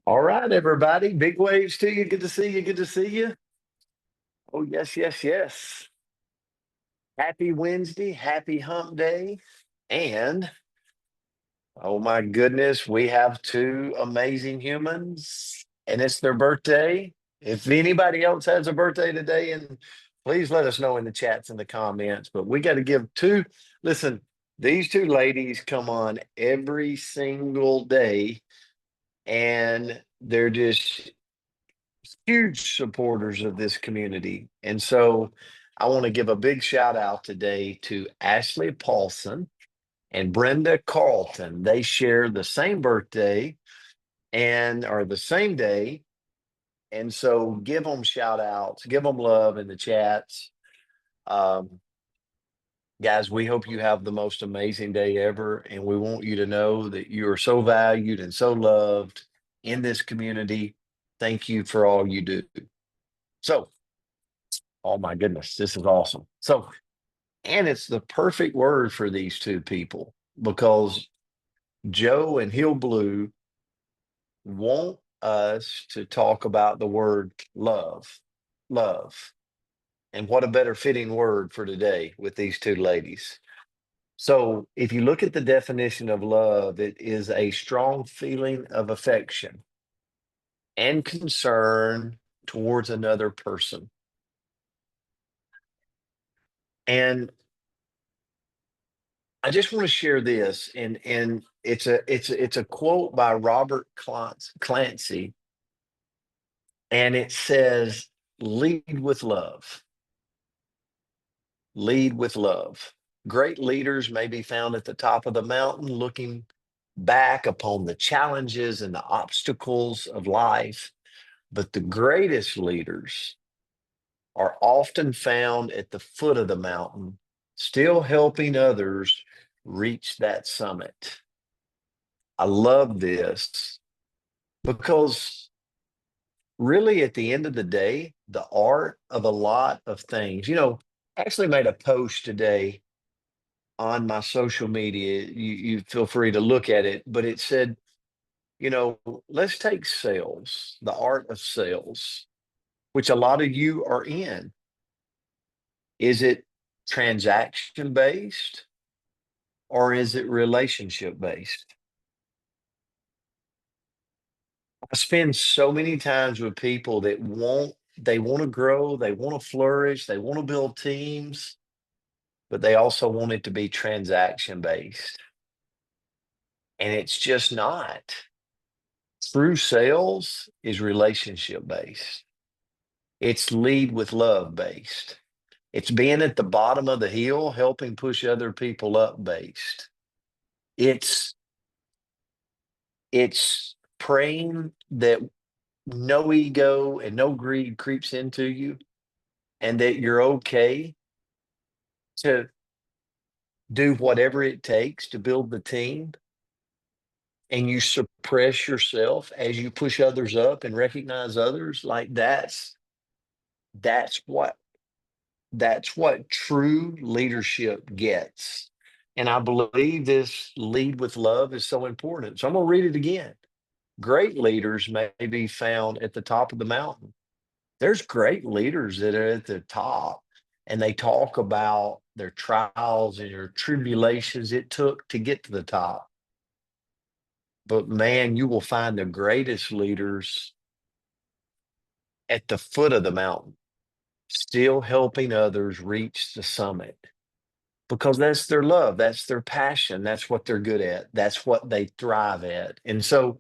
All right, everybody. Big waves to you. Good to see you. Good to see you. Oh, yes, yes, yes. Happy Wednesday. Happy hump day. And oh my goodness, we have two amazing humans, and it's their birthday. If anybody else has a birthday today, and please let us know in the chats and the comments. But we got to give two. Listen, these two ladies come on every single day, and they're just huge supporters of this community. And so I want to give a big shout out today to Ashley Paulson and Brenda Carlton. They share the same birthday and are the same day. And so give them shout outs, give them love in the chats. Um, Guys, we hope you have the most amazing day ever. And we want you to know that you are so valued and so loved in this community. Thank you for all you do. So, oh my goodness, this is awesome. So, and it's the perfect word for these two people because Joe and Hill Blue want us to talk about the word love. Love. And what a better fitting word for today with these two ladies. So, if you look at the definition of love, it is a strong feeling of affection and concern towards another person. And I just want to share this, and it's a quote by Robert Clancy, and it says, "Lead with love. Lead with love." Great leaders may be found at the top of the mountain, looking back upon the challenges and the obstacles of life, but the greatest leaders are often found at the foot of the mountain, still helping others reach that summit. I love this because really at the end of the day, the art of a lot of things, I actually made a post today on my social media. You feel free to look at it, but it said, let's take sales, the art of sales, which a lot of you are in. Is it transaction based or is it relationship based? I spend so many times with people that they want to grow, they want to flourish, they want to build teams, but they also want it to be transaction based. And it's just not. True sales is relationship based. It's lead with love based. It's being at the bottom of the hill, helping push other people up based. It's it's praying that no ego and no greed creeps into you and that you're okay to do whatever it takes to build the team and you suppress yourself as you push others up and recognize others like that's what that's what true leadership gets. And I believe this lead with love is so important. So I'm going to read it again. Great leaders may be found at the top of the mountain. There's great leaders that are at the top and they talk about their trials and their tribulations it took to get to the top. But man, you will find the greatest leaders at the foot of the mountain, still helping others reach the summit because that's their love, that's their passion, that's what they're good at, that's what they thrive at. And so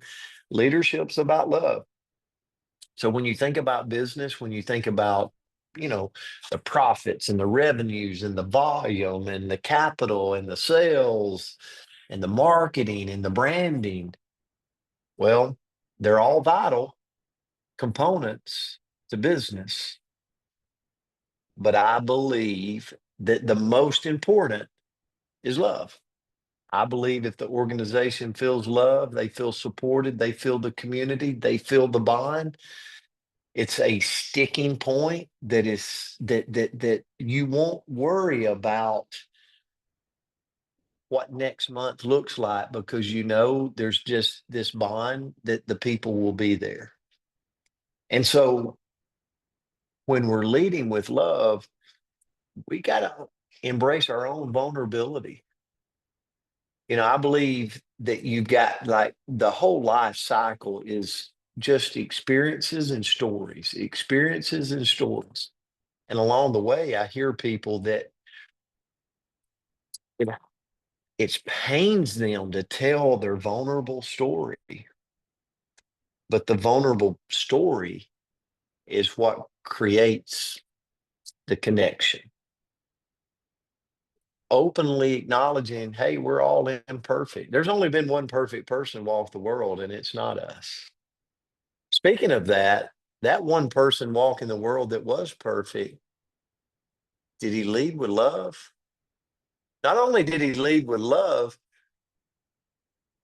leadership's about love. So when you think about business, when you think about, you know, the profits and the revenues and the volume and the capital and the sales and the marketing and the branding, well, they're all vital components to business. But I believe that the most important is love. I believe if the organization feels love, they feel supported, they feel the community, they feel the bond, it's a sticking point that is that you won't worry about what next month looks like because you know there's just this bond that the people will be there. And so when we're leading with love, we got to embrace our own vulnerability. I believe that you've got like the whole life cycle is just experiences and stories. And along the way, I hear people that it, it pains them to tell their vulnerable story, but the vulnerable story is what creates the connection. Openly acknowledging, hey, we're all imperfect. There's only been one perfect person walk the world, and it's not us. Speaking of that, that one person walking the world that was perfect, did he lead with love? Not only did he lead with love,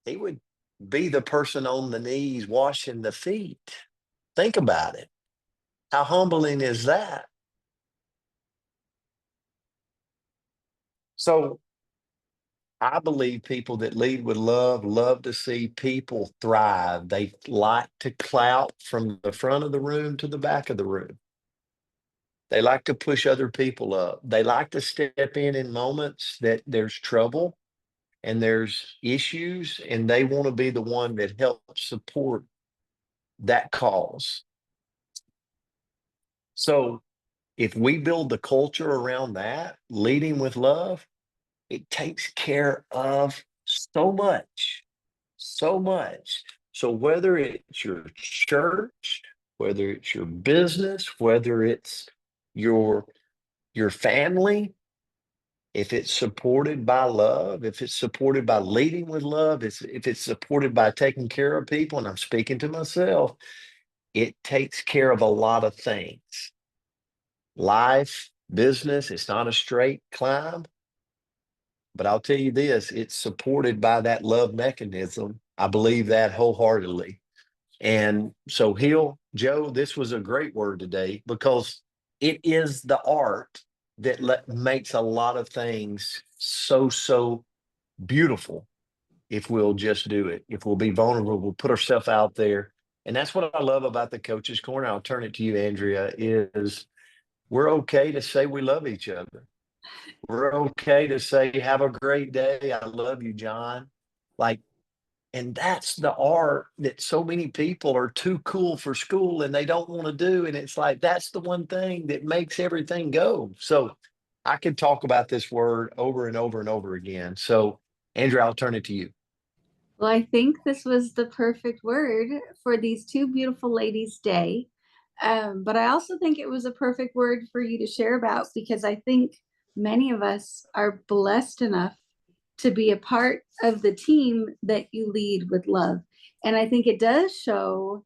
he would be the person on the knees washing the feet. Think about it. How humbling is that? So I believe people that lead with love to see people thrive. They like to clout from the front of the room to the back of the room. They like to push other people up. They like to step in moments that there's trouble and there's issues, and they want to be the one that helps support that cause. So if we build the culture around that, leading with love, it takes care of so much, so much. So whether it's your church, whether it's your business, whether it's your your family, if it's supported by love, if it's supported by leading with love, if it's supported by taking care of people, and I'm speaking to myself, it takes care of a lot of things. Life, business, it's not a straight climb, but I'll tell you this, it's supported by that love mechanism. I believe that wholeheartedly. And so, Hill, Joe, this was a great word today because it is the art that makes a lot of things so beautiful if we'll just do it. If we'll be vulnerable, we'll put ourselves out there. And that's what I love about the Coach's Corner. I'll turn it to you, Andrea, is we're okay to say we love each other. We're okay to say, have a great day. I love you, John. Like, and that's the art that so many people are too cool for school and they don't want to do. And it's like, that's the one thing that makes everything go. So I could talk about this word over and over and over again. So, Andrew, I'll turn it to you. Well, I think this was the perfect word for these two beautiful ladies' day. But I also think it was a perfect word for you to share about because I think many of us are blessed enough to be a part of the team that you lead with love. And I think it does show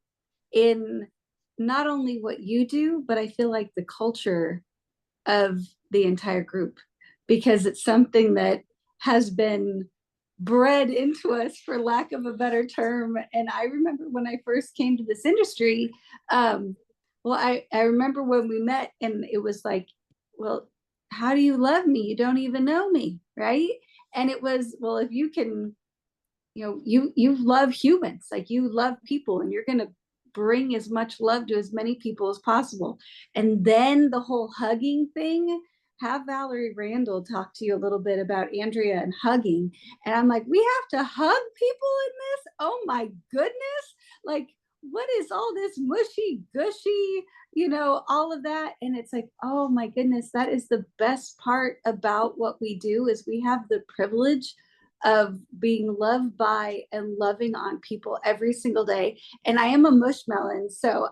in not only what you do, but I feel like the culture of the entire group because it's something that has been bred into us for lack of a better term. And I remember when I first came to this industry, I remember when we met and it was like, well, how do you love me? You don't even know me, right? And it was, well, if you can, you love humans, like you love people and you're going to bring as much love to as many people as possible. And then the whole hugging thing, have Valerie Randall talk to you a little bit about Andrea and hugging. And I'm like, we have to hug people in this? Oh my goodness. Like, what is all this mushy gushy, all of that? And it's like, oh my goodness, that is the best part about what we do is we have the privilege of being loved by and loving on people every single day. And I am a mushmelon. So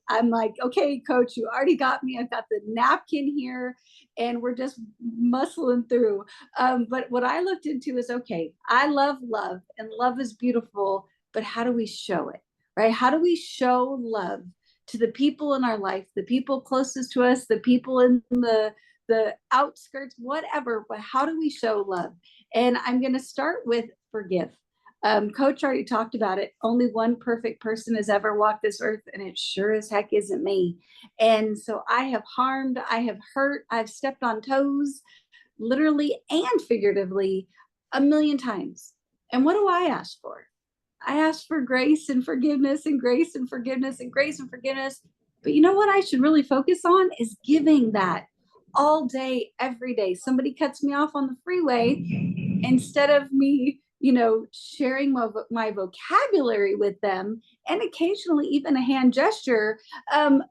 I'm like, okay, coach, you already got me. I've got the napkin here and we're just muscling through. But what I looked into is, okay, I love love and love is beautiful, but how do we show it, right? How do we show love to the people in our life, the people closest to us, the people in the outskirts, whatever, but how do we show love? And I'm going to start with forgive. Coach already talked about it. Only one perfect person has ever walked this earth, and it sure as heck isn't me. And so I have harmed, I have hurt, I've stepped on toes, literally and figuratively, a million times. And what do I ask for? I ask for grace and forgiveness and grace and forgiveness and grace and forgiveness. But you know what I should really focus on is giving that all day, every day. Somebody cuts me off on the freeway, instead of me, sharing my vocabulary with them and occasionally even a hand gesture,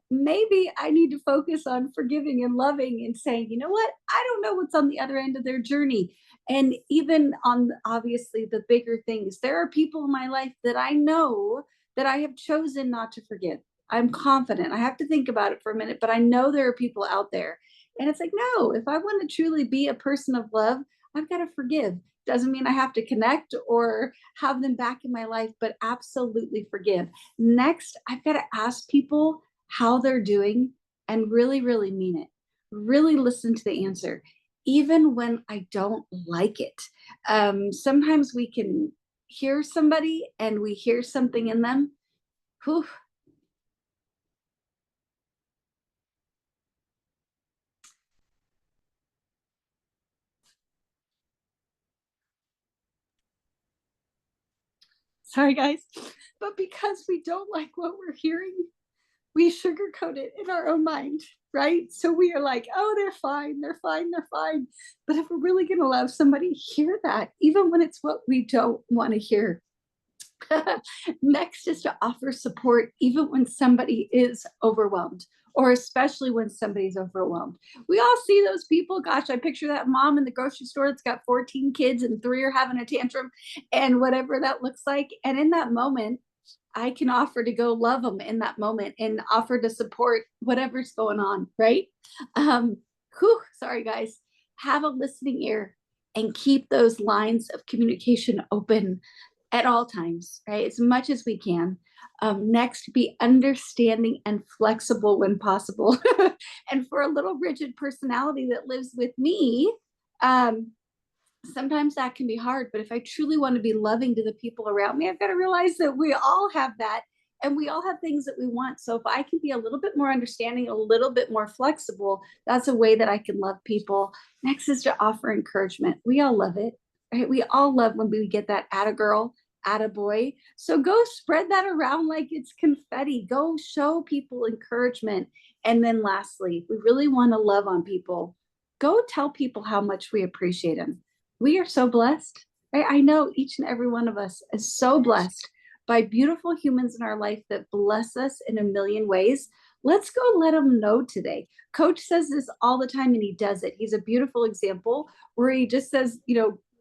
maybe I need to focus on forgiving and loving and saying, you know what? I don't know what's on the other end of their journey. And even on obviously the bigger things, there are people in my life that I know that I have chosen not to forgive. I'm confident. I have to think about it for a minute, but I know there are people out there. And it's like, no, if I want to truly be a person of love, I've got to forgive. Doesn't mean I have to connect or have them back in my life, but absolutely forgive. Next, I've got to ask people how they're doing and really, really mean it. Really listen to the answer, even when I don't like it. Sometimes we can hear somebody and we hear something in them. Whew. Sorry, guys. But because we don't like what we're hearing, we sugarcoat it in our own mind, right? So we are like, oh, they're fine, they're fine, they're fine. But if we're really going to love somebody, hear that, even when it's what we don't want to hear. Next is to offer support, even when somebody is overwhelmed, or especially when somebody's overwhelmed. We all see those people. Gosh, I picture that mom in the grocery store that's got 14 kids and 3 are having a tantrum and whatever that looks like. And in that moment, I can offer to go love them in that moment and offer to support whatever's going on, right? Sorry, guys. Have a listening ear and keep those lines of communication open at all times, right? As much as we can. Next, be understanding and flexible when possible. And for a little rigid personality that lives with me, sometimes that can be hard, but if I truly want to be loving to the people around me, I've got to realize that we all have that and we all have things that we want. So if I can be a little bit more understanding, a little bit more flexible, that's a way that I can love people. Next is to offer encouragement. We all love it, right? We all love when we get that atta girl, atta boy. So go spread that around like it's confetti. Go show people encouragement. And then lastly, we really want to love on people. Go tell people how much we appreciate them. We are so blessed, right? I know each and every one of us is so blessed by beautiful humans in our life that bless us in a million ways. Let's go let them know today. Coach says this all the time and he does it. He's a beautiful example where he just says,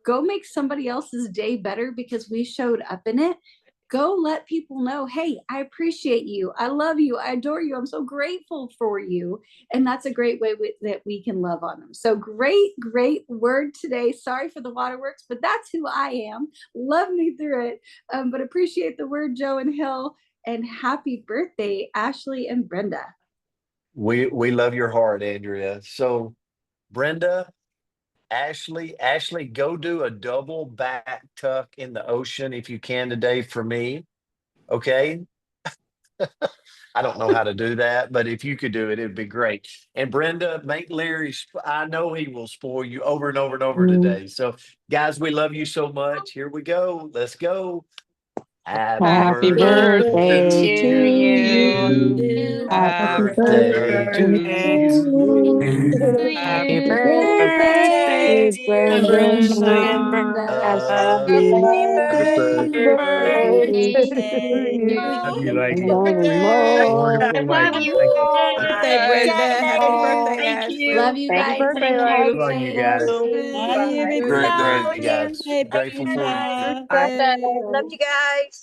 go make somebody else's day better because we showed up in it. Go let people know, hey, I appreciate you. I love you. I adore you. I'm so grateful for you. And that's a great way that we can love on them. So great word today. Sorry for the waterworks, but that's who I am. Love me through it. But appreciate the word, Joe and Hill. And happy birthday, Ashley and Brenda. We love your heart, Andrea. So Brenda, Ashley, go do a double back tuck in the ocean if you can today for me. Okay. I don't know how to do that, but if you could do it, it'd be great. And Brenda, make Larry, I know he will spoil you over and over and over today. So, guys, we love you so much. Here we go. Let's go. Happy birthday to you. Happy Happy birthday to birthday you. to you. Happy birthday, birthday, Brenda. Happy birthday to you. Love you, And lady. many more. Wonderful Love lady. you Thank you. all. Birthday, Happy Brenda. Happy birthday. birthday, Thank Ashley. Love you. you Happy guys. birthday, Many lady. more Love you guys. birthdays. Bye, Great, everybody. great, Happy guys. birthday. Grateful for you. Bye. Birthday. Love you guys.